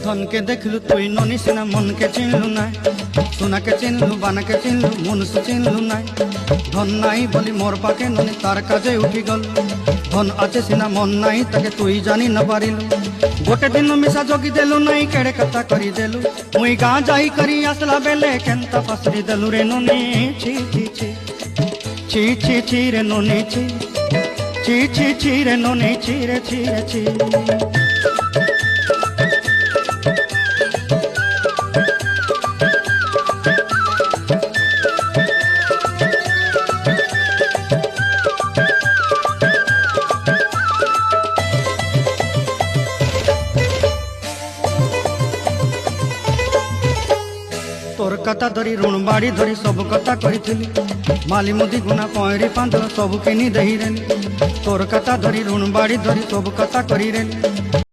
धन के देखलु तुई ननी सिना मन के चिन्हलु ना सोना के चिन्हलु बाना के चिन्हलु मनुष्य चिन्हलु ना धन नाई बोली मोर पाके ननी तार काजे उठी गल धन आचे सिना मन नाई ताके तुई जानी न पारिलु गोटे दिन मिसा जगी देलु नाई केड़े कथा करी देलु मुई गाँ जाई करी आसला बेले केंता पसरी देलु रे ननी छी छी छी छी छी छी रे ननी छी छी छी छी रे ननी छी रे छी रे छी। तोर कथा धरी ऋण बाड़ी धरी सब कथा कही माली मुदी गुना पहरी पांदर सब किनी दही रेली तोर कथा धरी ऋण बाड़ी धरी सब कथा करी रेली।